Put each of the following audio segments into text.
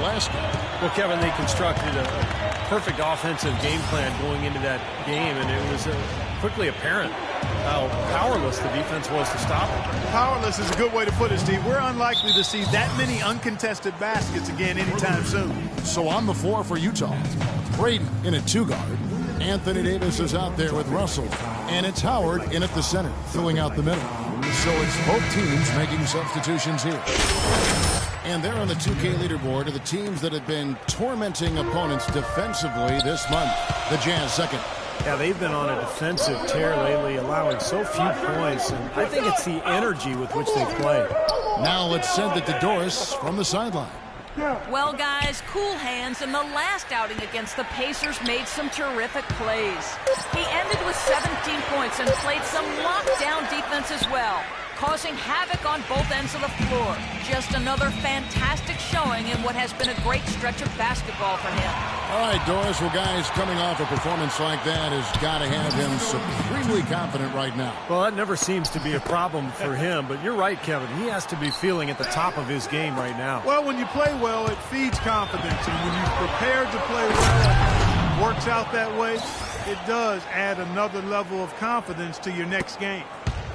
last game. Well, Kevin, they constructed a perfect offensive game plan going into that game, and it was quickly apparent how powerless the defense was to stop it. Powerless is a good way to put it, Steve. We're unlikely to see that many uncontested baskets again anytime soon. So on the floor for Utah, Braden in at 2-guard. Anthony Davis is out there with Russell. And it's Howard in at the center, filling out the middle. So it's both teams making substitutions here. And there on the 2K leaderboard are the teams that have been tormenting opponents defensively this month. The Jazz second. Yeah, they've been on a defensive tear lately, allowing so few points. And I think it's the energy with which they play. Now let's send it to Doris from the sideline. Well, guys, cool hands in the last outing against the Pacers made some terrific plays. He ended with 17 points and played some lockdown defense as well, causing havoc on both ends of the floor. Just another fantastic showing in what has been a great stretch of basketball for him. All right, Doris. Well, guys, coming off a performance like that has got to have him supremely confident right now. Well, that never seems to be a problem for him, but you're right, Kevin. He has to be feeling at the top of his game right now. Well, when you play well, it feeds confidence, and when you're prepared to play well, and it works out that way, it does add another level of confidence to your next game.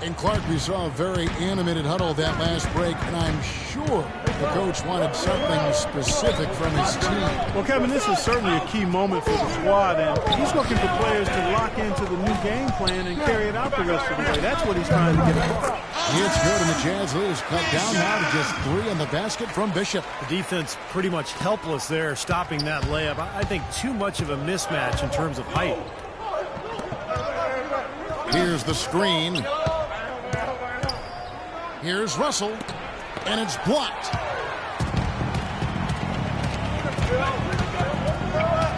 And Clark, we saw a very animated huddle that last break, and I'm sure the coach wanted something specific from his team. Well, Kevin, this is certainly a key moment for the squad, and he's looking for players to lock into the new game plan and carry it out the rest of the way. That's what he's trying to get across. It's good, and the Jazz lead is cut down now to just 3 on the basket from Bishop. The defense pretty much helpless there, stopping that layup. I think too much of a mismatch in terms of height. Here's the screen. Here's Russell, and it's blocked.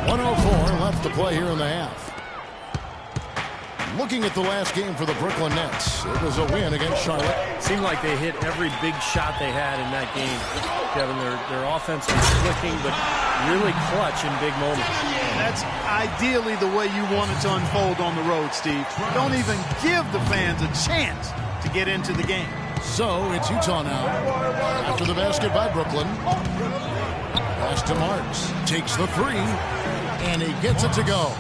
1:04 left to play here in the half. Looking at the last game for the Brooklyn Nets, it was a win against Charlotte. Seemed like they hit every big shot they had in that game. Kevin, their offense was clicking, but really clutch in big moments. That's ideally the way you want it to unfold on the road, Steve. Don't even give the fans a chance to get into the game. So it's Utah now. After the basket by Brooklyn. Pass to Marks. Takes the 3. And he gets it to go.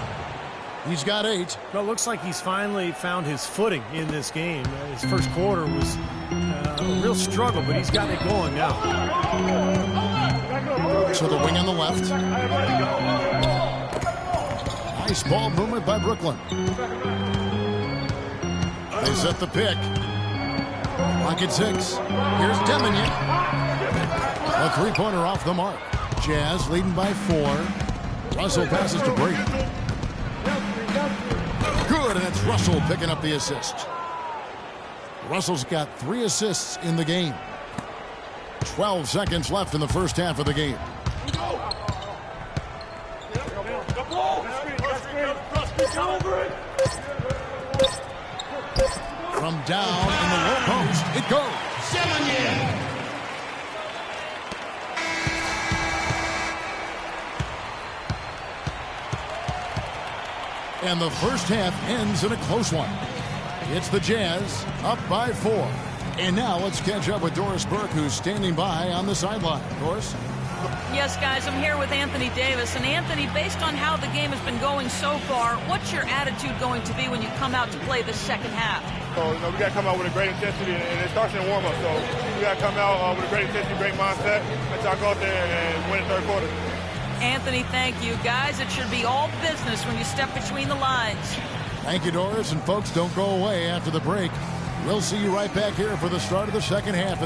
He's got 8. Well, it looks like he's finally found his footing in this game. His first quarter was a real struggle, but he's got it going now. To the wing on the left. Nice ball movement by Brooklyn. They set the pick. Clock at 6. Here's Demignon. A 3-pointer off the mark. Jazz leading by 4. Russell passes to Brady. Good, and it's Russell picking up the assist. Russell's got 3 assists in the game. 12 seconds left in the first half of the game. From down in the low post, it goes. And the first half ends in a close one. It's the Jazz up by 4. And now let's catch up with Doris Burke, who's standing by on the sideline. Doris? Yes, guys, I'm here with Anthony Davis. And Anthony, based on how the game has been going so far, what's your attitude going to be when you come out to play the second half? So, we got to come out with a great intensity, and it starts in the warm-up. So, we got to come out with a great intensity, great mindset. Let's go out there and win the third quarter. Anthony, thank you. Guys, it should be all business when you step between the lines. Thank you, Doris. And, folks, don't go away after the break. We'll see you right back here for the start of the second half.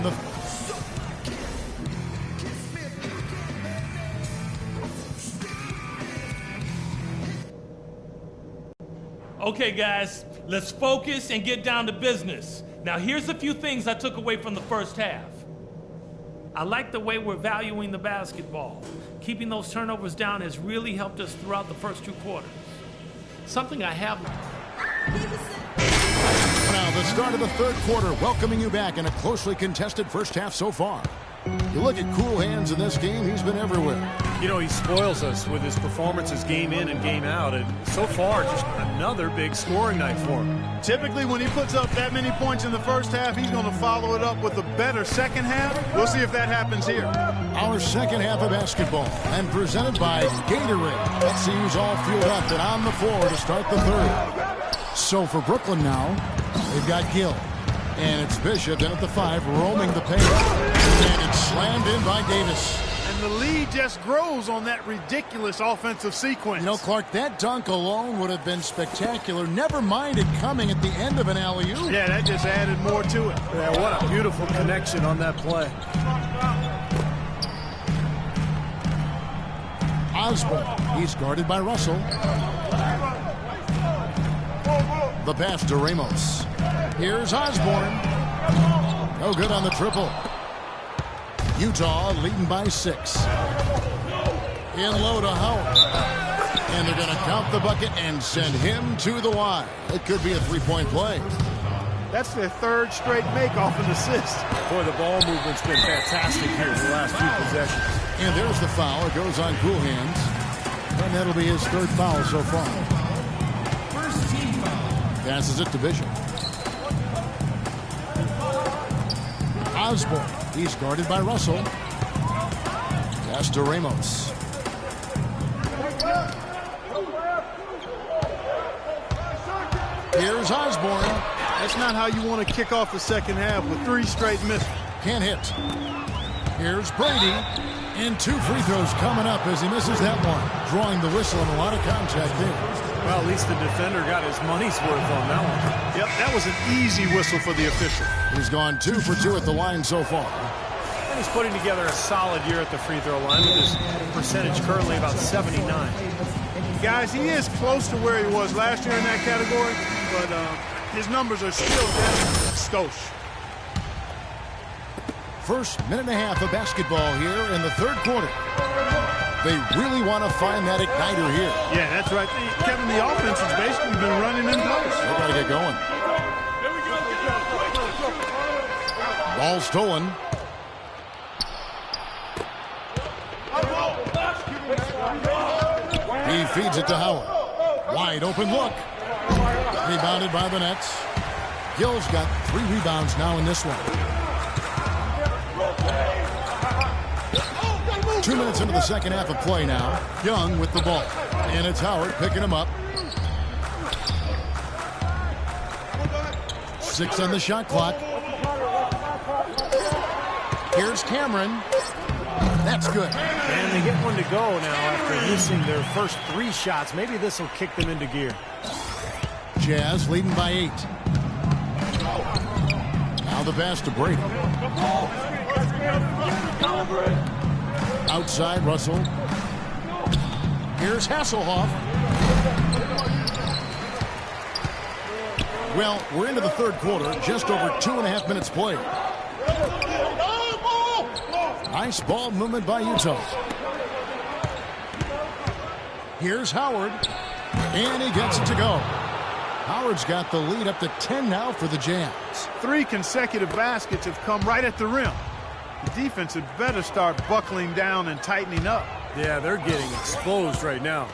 Okay, guys, let's focus and get down to business. Now, here's a few things I took away from the first half. I like the way we're valuing the basketball. Keeping those turnovers down has really helped us throughout the first 2 quarters. Something I have... Now, the start of the third quarter, welcoming you back in a closely contested first half so far. You look at Cool Hands in this game, he's been everywhere. You know, he spoils us with his performances game in and game out. And so far, just another big scoring night for him. Typically, when he puts up that many points in the first half, he's going to follow it up with a better second half. We'll see if that happens here. Our second half of basketball, and presented by Gatorade. Let's see who's all fueled up and on the floor to start the third. So for Brooklyn now, they've got Gill. And it's Bishop in at the 5, roaming the paint. And it's slammed in by Davis. And the lead just grows on that ridiculous offensive sequence. You know, Clark, that dunk alone would have been spectacular. Never mind it coming at the end of an alley-oop. Yeah, that just added more to it. Yeah, what a beautiful connection on that play. Osborne, he's guarded by Russell. The pass to Ramos. Here's Osborne. No good on the triple. Utah leading by 6. In low to Howard. And they're going to count the bucket and send him to the line. It could be a three-point play. That's their third straight make off an assist. Boy, the ball movement's been fantastic here the last few possessions. And there's the foul. It goes on Cool Hands. And that'll be his third foul so far. First team foul. Passes it to Bishop. Osborne. He's guarded by Russell. Pass to Ramos. Here's Osborne. That's not how you want to kick off the second half with 3 straight misses. Can't hit. Here's Brady. And 2 free throws coming up as he misses that one. Drawing the whistle and a lot of contact there. Well, at least the defender got his money's worth on that one. Yep, that was an easy whistle for the official. He's gone 2 for 2 at the line so far. And he's putting together a solid year at the free throw line with his percentage currently about 79. Guys, he is close to where he was last year in that category, but his numbers are still down a skosh. First minute and a half of basketball here in the third quarter. They really want to find that igniter here. Yeah, that's right. Kevin, the offense has basically been running in place. They got to get going. Ball stolen. He feeds it to Howard. Wide open look. Rebounded by the Nets. Gill's got 3 rebounds now in this one. 2 minutes into the second half of play now. Young with the ball. And it's Howard picking him up. 6 on the shot clock. Here's Cameron. That's good. And they get one to go now after missing their first 3 shots. Maybe this will kick them into gear. Jazz leading by 8. Now the pass to Brady. Outside Russell. Here's Hasselhoff. Well, we're into the third quarter. Just over 2.5 minutes played. Nice ball movement by Utah. Here's Howard. And he gets it to go. Howard's got the lead up to 10 now for the Jazz. 3 consecutive baskets have come right at the rim. The defense had better start buckling down and tightening up. Yeah, they're getting exposed right now.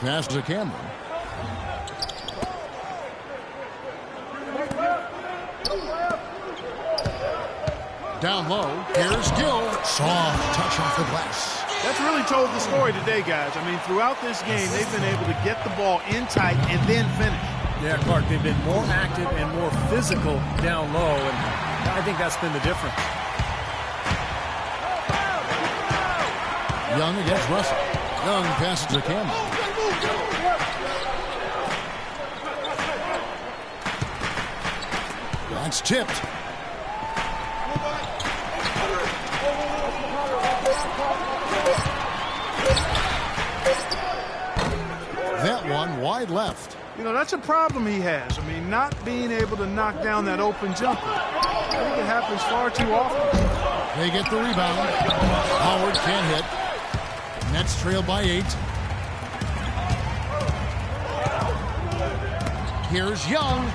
Pass to Cameron. Down low. Here's Gill. Soft touch off the glass. That's really told the story today, guys. I mean, throughout this game, they've been able to get the ball in tight and then finish. Yeah, Clark, they've been more active and more physical down low, and I think that's been the difference. Young against Russell. Young passes to Cameron. That's tipped. That one wide left. You know, that's a problem he has. I mean, not being able to knock down that open jumper. I think it happens far too often. They get the rebound. Howard can't hit. Nets trail by 8. Here's Young.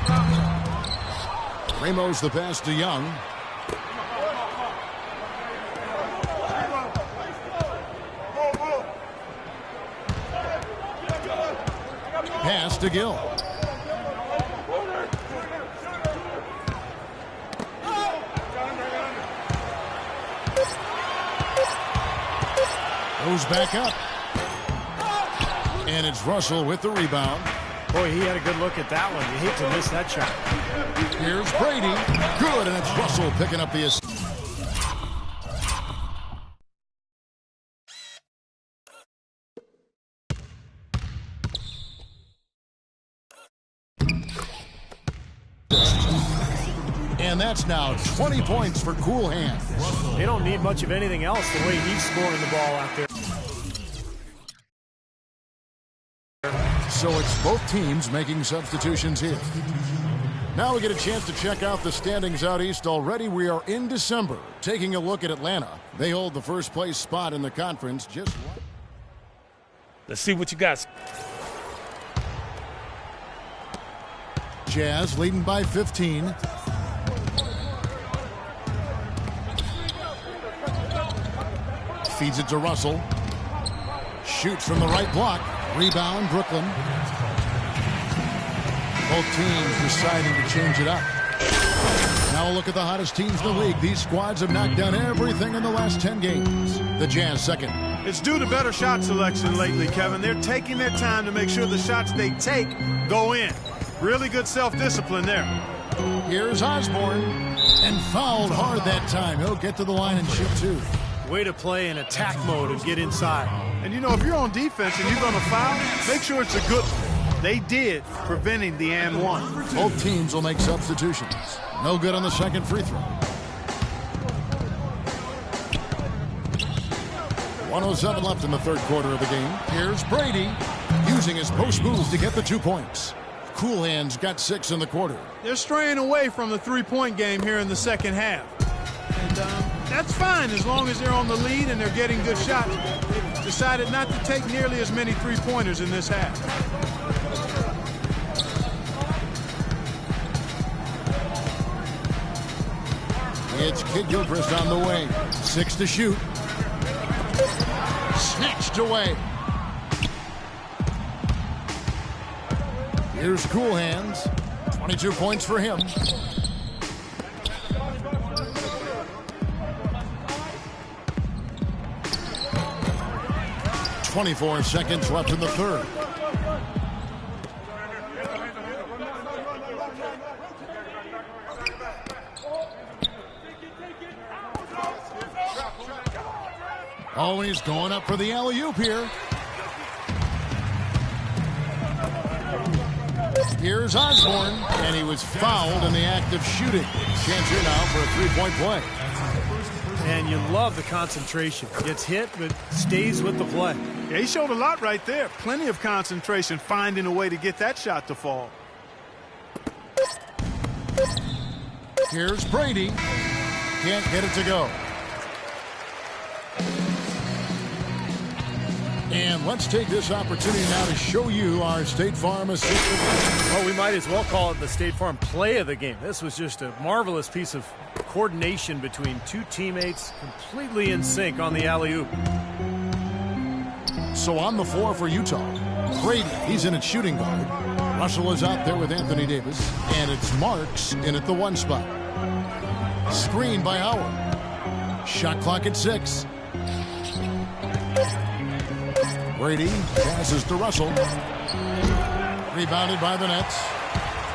Ramos the pass to Young. Pass to Gill. Goes back up. And it's Russell with the rebound. Boy, he had a good look at that one. You hate to miss that shot. Here's Brady. Good, and it's Russell picking up the assist. And that's now 20 points for Cool Hands. They don't need much of anything else the way he's scoring the ball out there. So it's both teams making substitutions here. Now we get a chance to check out the standings out east. Already we are in December. Taking a look at Atlanta. They hold the first place spot in the conference. Let's see what you got. Jazz leading by 15. Feeds it to Russell. Shoots from the right block. Rebound, Brooklyn. Both teams deciding to change it up. Now a look at the hottest teams in the league. These squads have knocked down everything in the last 10 games. The Jazz second. It's due to better shot selection lately, Kevin. They're taking their time to make sure the shots they take go in. Really good self-discipline there. Here's Osborne. And fouled hard that time. He'll get to the line and shoot two. Way to play in attack mode and get inside. And you know, if you're on defense and you're going to foul, make sure it's a good one. They did, preventing the and one. Both teams will make substitutions. No good on the second free throw. 1:07 left in the third quarter of the game. Here's Brady using his post move to get the 2 points. Cool Hands got 6 in the quarter. They're straying away from the three-point game here in the second half. And that's fine as long as they're on the lead and they're getting good shots. They've decided not to take nearly as many three-pointers in this half. It's Kid Gilchrist on the way. 6 to shoot. Snatched away. Here's Cool Hands. 22 points for him. 24 seconds left in the third. Oh, and he's going up for the alley-oop here. Here's Osborne, and he was fouled in the act of shooting. Chance here now for a three-point play. And you love the concentration. Gets hit, but stays with the play. Yeah, he showed a lot right there. Plenty of concentration, finding a way to get that shot to fall. Here's Brady. Can't get it to go. And let's take this opportunity now to show you our State Farm assistant. Well, we might as well call it the State Farm play of the game. This was just a marvelous piece of coordination between two teammates, completely in sync on the alley-oop. So on the floor for Utah, Brady, he's in at shooting guard. Russell is out there with Anthony Davis, and it's Marks in at the 1 spot. Screen by Howard. Shot clock at 6. Brady passes to Russell. Rebounded by the Nets.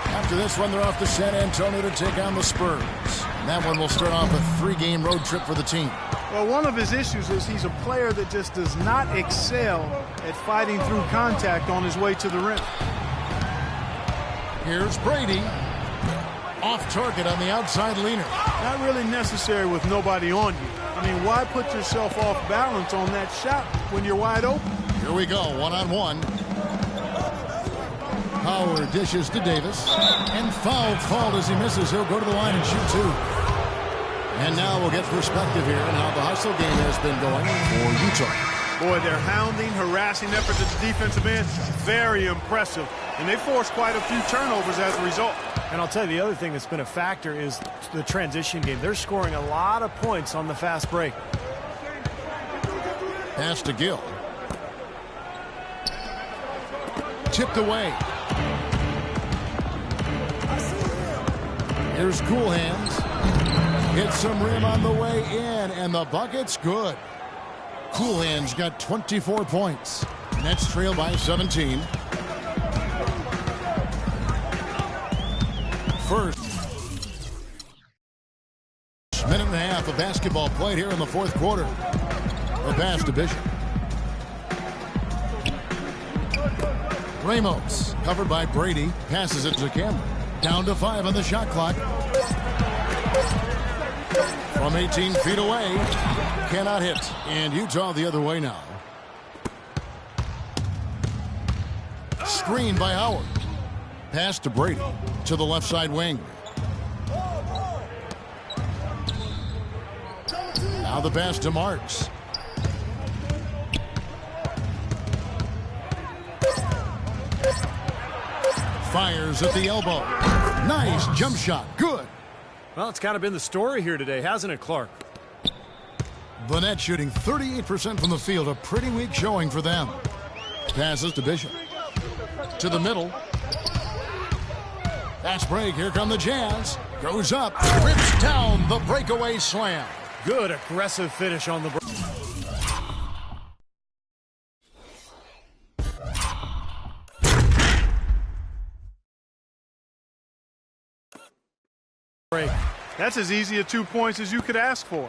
After this one, they're off to San Antonio to take on the Spurs. And that one will start off a 3-game road trip for the team. Well, one of his issues is he's a player that just does not excel at fighting through contact on his way to the rim. Here's Brady. Off target on the outside leaner. Not really necessary with nobody on you. I mean, why put yourself off balance on that shot when you're wide open? Here we go, one-on-one. Howard dishes to Davis. And fouled as he misses. He'll go to the line and shoot 2. And now we'll get perspective here on how the hustle game has been going for Utah. Boy, their hounding, harassing efforts at the defensive end, very impressive. And they forced quite a few turnovers as a result. And I'll tell you, the other thing that's been a factor is the transition game. They're scoring a lot of points on the fast break. Pass to Gill. Tipped away. Here's Cool Hands. Hits some rim on the way in, and the bucket's good. Cool Hands got 24 points. Nets trail by 17. First minute and a half of basketball played here in the fourth quarter. The pass to Bishop. Ramos, covered by Brady, passes it to Cameron. Down to 5 on the shot clock. From 18 feet away, cannot hit. And Utah the other way now. Screen by Howard. Pass to Brady, to the left side wing. Now the pass to Marks. Fires at the elbow. Nice jump shot. Good. Well, it's kind of been the story here today, hasn't it, Clark? The Nets shooting 38% from the field. A pretty weak showing for them. Passes to Bishop. To the middle. Fast break. Here come the Jazz. Goes up. Rips down the breakaway slam. Good aggressive finish on the break. That's as easy a 2 points as you could ask for.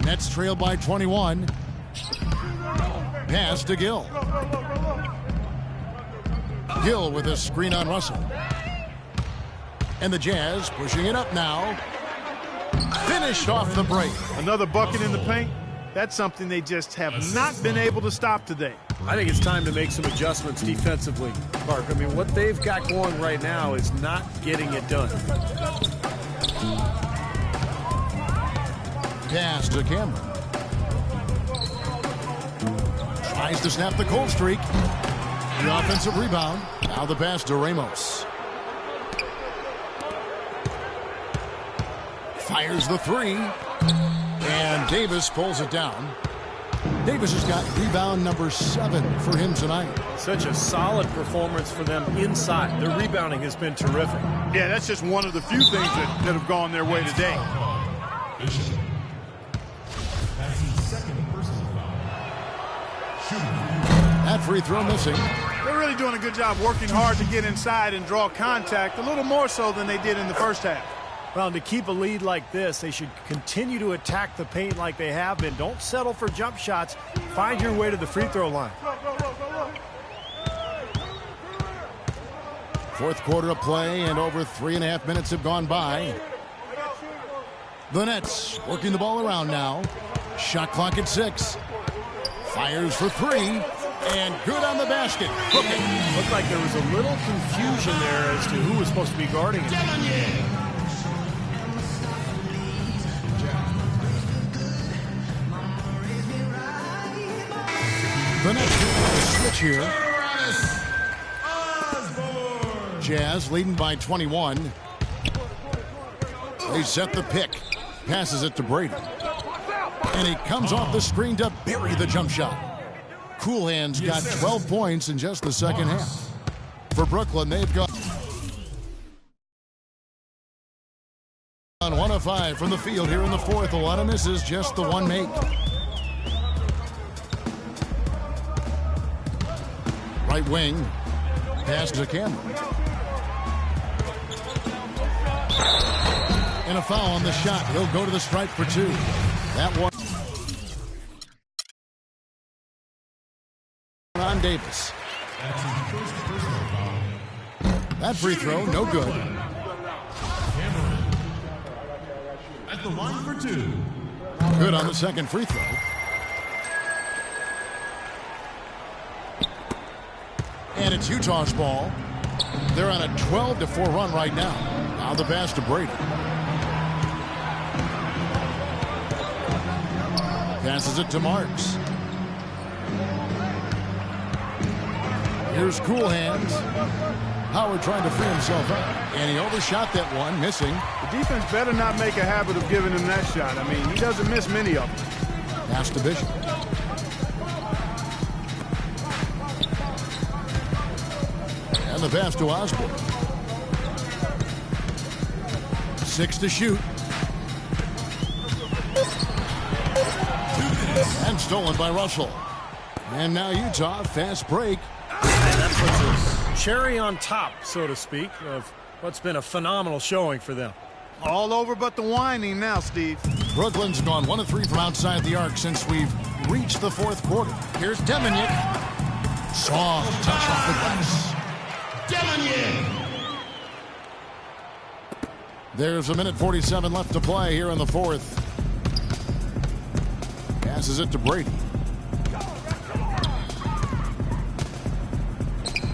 Nets trail by 21. Pass to Gill. Gill with a screen on Russell. And the Jazz pushing it up now. Finished off the break. Another bucket in the paint. That's something they just have not been able to stop today. I think it's time to make some adjustments defensively, Clark. I mean, what they've got going right now is not getting it done. Pass to Cameron. Tries to snap the cold streak. The offensive rebound. Now the pass to Ramos. Fires the three. And Davis pulls it down. Davis has got rebound number 7 for him tonight. Such a solid performance for them inside. Their rebounding has been terrific. Yeah, that's just one of the few things that have gone their way today. That free throw missing. They're really doing a good job working hard to get inside and draw contact, a little more so than they did in the first half. Well, to keep a lead like this, they should continue to attack the paint like they have been. Don't settle for jump shots. Find your way to the free throw line. Fourth quarter of play, and over 3.5 minutes have gone by. The Nets working the ball around now. Shot clock at 6. Fires for 3. And good on the basket. Okay. Looked like there was a little confusion there as to who was supposed to be guarding him. The Nets switch here. Jazz leading by 21. They set the pick. Passes it to Brady. And he comes off the screen to bury the jump shot. Cool Hands got 12 points in just the second half. For Brooklyn, they've got on 1 of 5 from the field here in the fourth. A lot of misses, just the one make. Right wing. Pass to Cameron. And a foul on the shot. He'll go to the stripe for 2. That one on Davis. That free throw, no good. At the line for 2. Good on the second free throw. And it's Utah's ball. They're on a 12-4 run right now. Now the pass to Brady. Passes it to Marks. Here's Cool Hands. Howard trying to free himself up. And he overshot that one, missing. The defense better not make a habit of giving him that shot. I mean, he doesn't miss many of them. Pass to Bishop. And the pass to Osborne. 6 to shoot. And stolen by Russell. And now Utah, fast break. And that puts a cherry on top, so to speak, of what's been a phenomenal showing for them. All over but the whining now, Steve. Brooklyn's gone 1 of 3 from outside the arc since we've reached the fourth quarter. Here's Deminick. Soft touch off the glass. Deminick. There's 1:47 left to play here in the fourth. Passes it to Brady.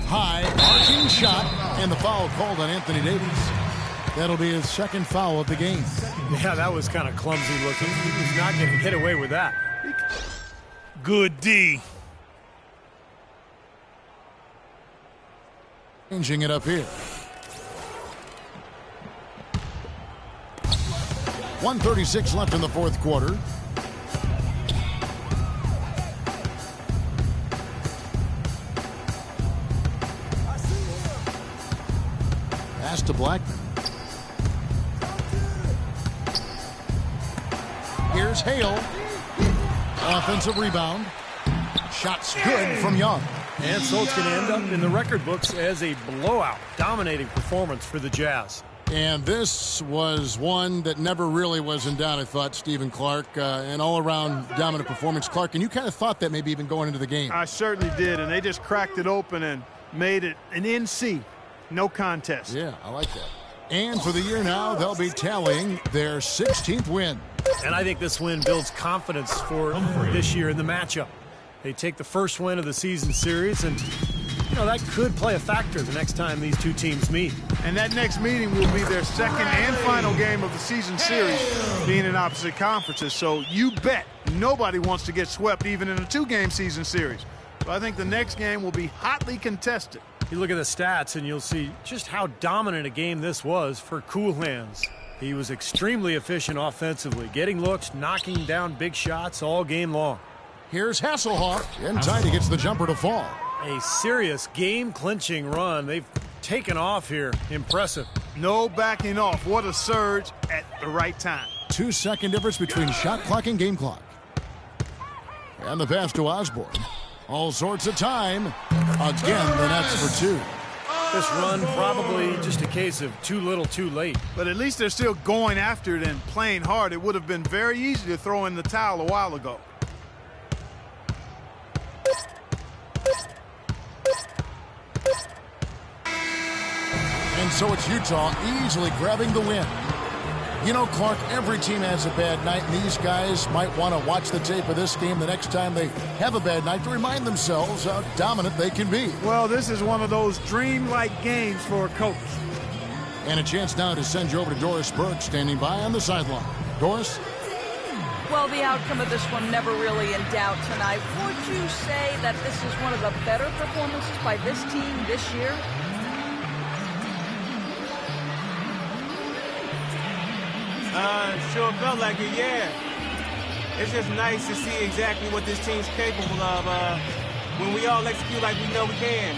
High, arcing shot, and the foul called on Anthony Davis. That'll be his second foul of the game. Yeah, that was kind of clumsy looking. He was not going to get away with that. Good D. Changing it up here. 1:36 left in the fourth quarter. Pass to Blackman. Here's Hale. Offensive rebound. Shot's good from Young. And so it's going to end up in the record books as a blowout, dominating performance for the Jazz. And this was one that never really was in doubt, I thought, Stephen Clark. An all-around dominant performance. Clark, and you kind of thought that maybe even going into the game. I certainly did, and they just cracked it open and made it an NC. No contest. Yeah, I like that. And for the year now, they'll be tallying their 16th win. And I think this win builds confidence for this year in the matchup. They take the first win of the season series, and you know that could play a factor the next time these two teams meet. And that next meeting will be their second and final game of the season series, being in opposite conferences. So you bet nobody wants to get swept even in a 2-game season series. So I think the next game will be hotly contested. You look at the stats and you'll see just how dominant a game this was for Cool Hands. He was extremely efficient offensively, getting looks, knocking down big shots all game long. Here's Hasselhoff, and Tidy gets the jumper to fall. A serious game-clinching run. They've taken off here. Impressive. No backing off. What a surge at the right time. 2-second difference between shot clock and game clock. And the pass to Osborne. All sorts of time. Again, the Nets for 2. This run probably just a case of too little too late. But at least they're still going after it and playing hard. It would have been very easy to throw in the towel a while ago. And so it's Utah easily grabbing the win. You know, Clark, every team has a bad night, and these guys might want to watch the tape of this game the next time they have a bad night to remind themselves how dominant they can be. Well, this is one of those dreamlike games for a coach. And a chance now to send you over to Doris Burke, standing by on the sideline. Doris? Well, the outcome of this one never really in doubt tonight. Would you say that this is one of the better performances by this team this year? Sure felt like it, yeah. It's just nice to see exactly what this team's capable of when we all execute like we know we can.